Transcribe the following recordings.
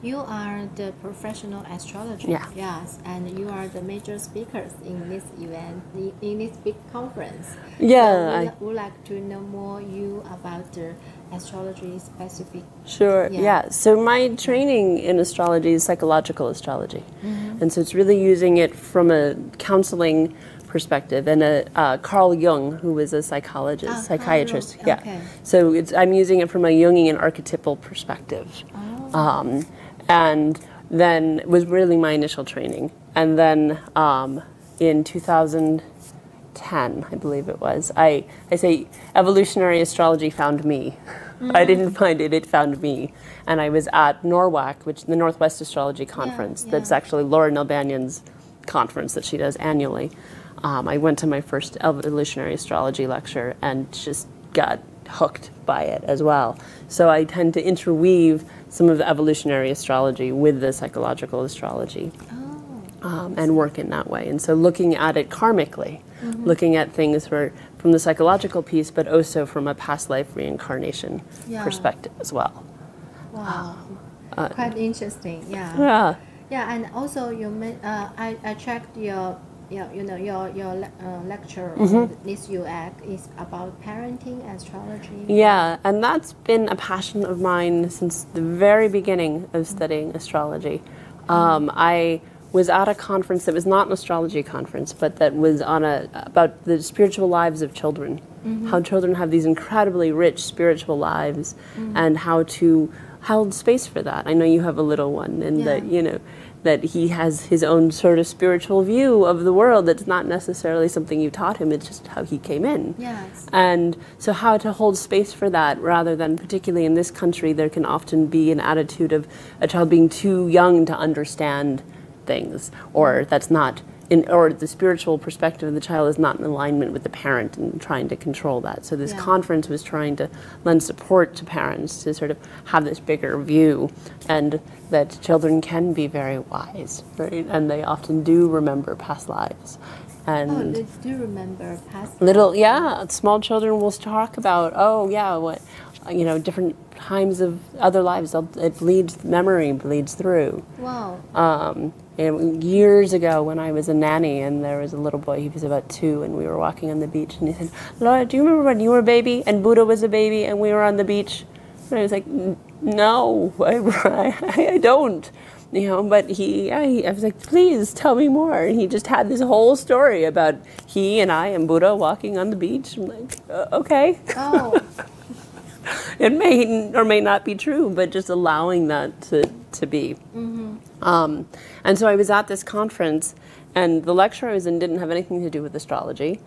you are the professional astrologer. Yeah. Yes, and you are the major speakers in this event, in this big conference. Yeah. So we would like to know more you about the astrology specific. Sure, yeah. So my training in astrology is psychological astrology. And so it's really using it from a counseling perspective, and Carl Jung, who was a psychologist, psychiatrist. Carl Jung. Okay. So I'm using it from a Jungian archetypal perspective. And then it was really my initial training. And then in 2010, I believe it was, I say evolutionary astrology found me. I didn't find it, it found me. And I was at NORWAC, which is the Northwest Astrology Conference. That's actually Laura Nalbanyan's conference that she does annually. I went to my first evolutionary astrology lecture and just got hooked by it as well. So I tend to interweave some of the evolutionary astrology with the psychological astrology and work in that way. And so looking at it karmically, looking at things from the psychological piece, but also from a past life reincarnation perspective as well. Wow, quite interesting. Yeah. Yeah. Yeah, and also I checked your lecture on this UX is about parenting astrology. Yeah, and that's been a passion of mine since the very beginning of studying astrology. I was at a conference that was not an astrology conference, but that was on about the spiritual lives of children, how children have these incredibly rich spiritual lives, and how to hold space for that. I know you have a little one, and that he has his own sort of spiritual view of the world that's not necessarily something you taught him, it's just how he came in. Yes. And so how to hold space for that, rather than, particularly in this country, there can often be an attitude of a child being too young to understand things, or that's not or the spiritual perspective of the child is not in alignment with the parent and trying to control that. So this conference was trying to lend support to parents to sort of have this bigger view, and that children can be very wise, right? And they often do remember past lives. And they do remember past lives. Small children will talk about, different times of other lives. Memory bleeds through. Wow. And years ago when I was a nanny, and there was a little boy, he was about 2, and we were walking on the beach, and he said, "Laura, do you remember when you were a baby and Buddha was a baby and we were on the beach?" And I was like, "No, I don't." But I was like, "Please tell me more." And he just had this whole story about he and I and Buddha walking on the beach. I'm like, okay. Oh. It may or may not be true, but just allowing that to be. And so I was at this conference, and the lecture I was in didn't have anything to do with astrology,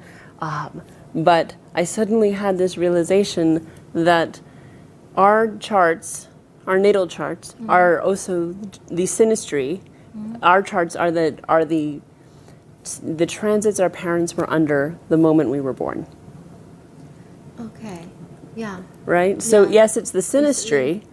but I suddenly had this realization that our charts, our natal charts, are also the synastry. Our charts are the transits our parents were under the moment we were born. Okay. Yeah. Right? So yes, it's the synastry,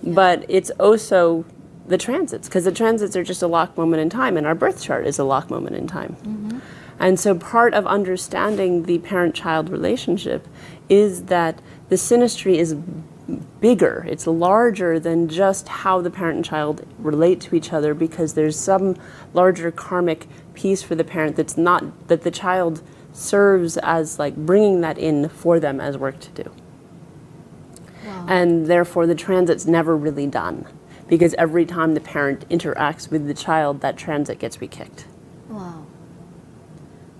but it's also the transits, because the transits are just a lock moment in time, and our birth chart is a lock moment in time. And so part of understanding the parent-child relationship is that the synastry is bigger. It's larger than just how the parent and child relate to each other, because there's some larger karmic piece for the parent that's not, that the child serves as like bringing that in for them as work to do. Wow. And therefore the transit's never really done, because every time the parent interacts with the child, that transit gets re-kicked. Wow.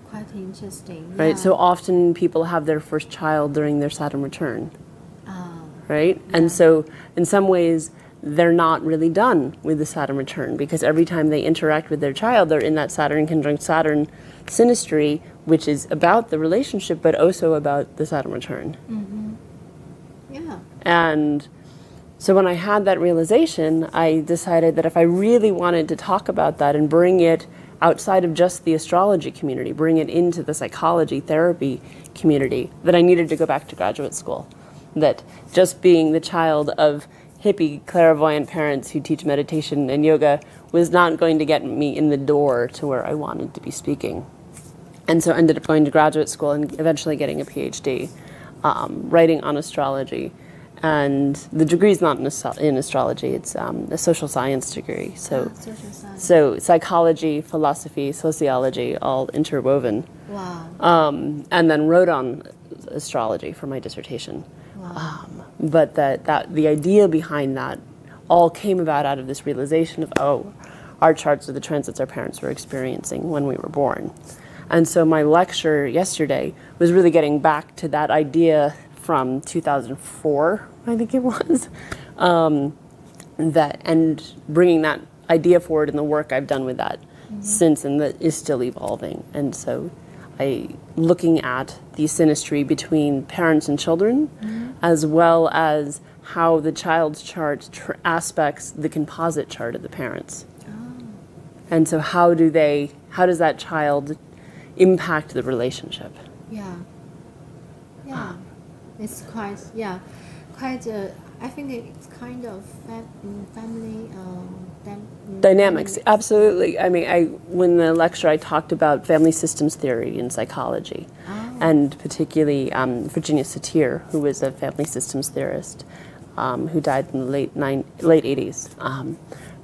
Quite interesting. Right? So often people have their first child during their Saturn return. Right? Yeah. And so in some ways they're not really done with the Saturn return, because every time they interact with their child, they're in that Saturn conjunct Saturn synastry, which is about the relationship, but also about the Saturn return. Yeah. And so when I had that realization, I decided that if I really wanted to talk about that and bring it outside of just the astrology community, bring it into the psychology therapy community, that I needed to go back to graduate school. That just being the child of hippie clairvoyant parents who teach meditation and yoga was not going to get me in the door to where I wanted to be speaking. And so I ended up going to graduate school and eventually getting a PhD, writing on astrology. and the degree is not in astrology. It's a social science degree. So, social science. so psychology, philosophy, sociology, all interwoven. Wow. And then wrote on astrology for my dissertation. Wow. But that the idea behind that all came about out of this realization of, our charts are the transits our parents were experiencing when we were born. And so my lecture yesterday was really getting back to that idea from 2004, I think it was, and bringing that idea forward in the work I've done with that since, and that is still evolving. And so looking at the synastry between parents and children, as well as how the child's chart aspects the composite chart of the parents. And so how does that child impact the relationship? Yeah. Yeah. It's quite, I think it's kind of family dynamics. Absolutely. I mean, when the lecture I talked about family systems theory in psychology, and particularly Virginia Satir, who was a family systems theorist, who died in the late 80s.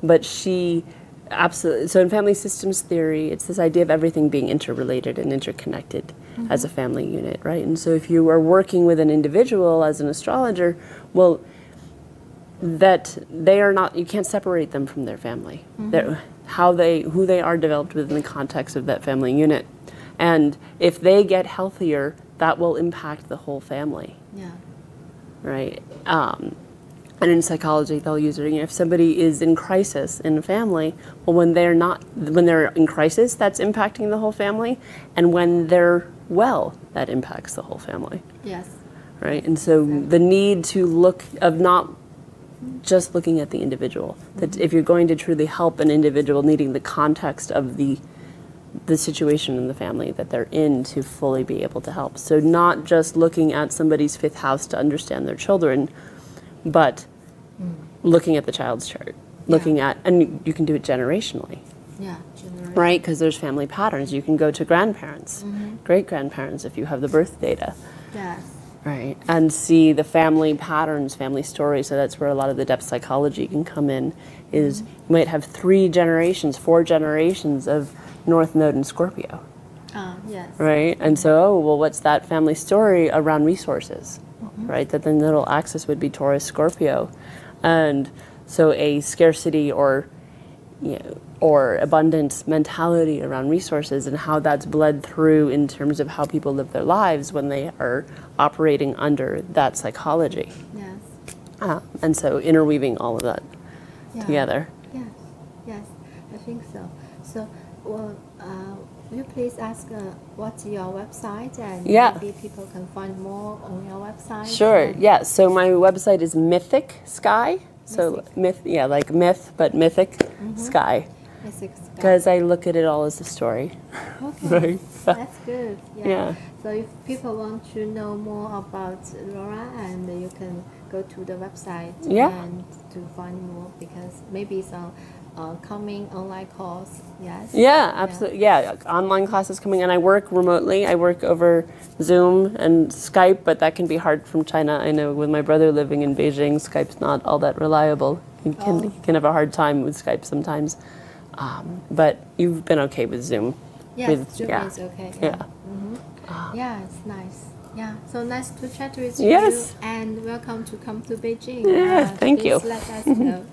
But she absolutely, so in family systems theory, it's this idea of everything being interrelated and interconnected as a family unit, right? And so if you are working with an individual as an astrologer, well, that they are not, you can't separate them from their family. Who they are developed within the context of that family unit. And if they get healthier, that will impact the whole family. Yeah. Right? And in psychology, they'll use it. If somebody is in crisis in a family, well, when they're in crisis, that's impacting the whole family, and when they're well, that impacts the whole family. Yes. Right. And so the need to not just looking at the individual. That if you're going to truly help an individual, needing the context of the situation in the family that they're in to fully be able to help. So not just looking at somebody's fifth house to understand their children, but looking at the child's chart, looking at, and you can do it generationally. Yeah, generationally. Right, because there's family patterns. You can go to grandparents, great-grandparents if you have the birth data. Yes. Right, and see the family patterns, family stories. So that's where a lot of the depth psychology can come in, is you might have 4 generations of North Node in Scorpio. Yes. Right, and so, what's that family story around resources? Right, that the nodal axis would be Taurus, Scorpio. And so a scarcity or abundance mentality around resources, and how that's bled through in terms of how people live their lives when they are operating under that psychology. Yes. And so interweaving all of that together. Yes, I think so. So, will you please ask what's your website, and maybe people can find more on your website? Sure, yeah. So my website is Mythic Sky. So myth, like myth, but mythic sky. Mythic Sky. Because I look at it all as a story. Okay, Right. That's good. Yeah. So if people want to know more about Laura, and you can go to the website and to find more, because maybe some coming online course. Yes. Yeah, absolutely. Yeah, online classes coming, and I work remotely. I work over Zoom and Skype, but that can be hard from China. I know with my brother living in Beijing, Skype's not all that reliable. You can have a hard time with Skype sometimes. But you've been okay with Zoom. Yes, Zoom is okay. Yeah. Yeah, it's nice. Yeah, so nice to chat with Yes. you, and welcome to come to Beijing. Yeah, thank you. Please let us know.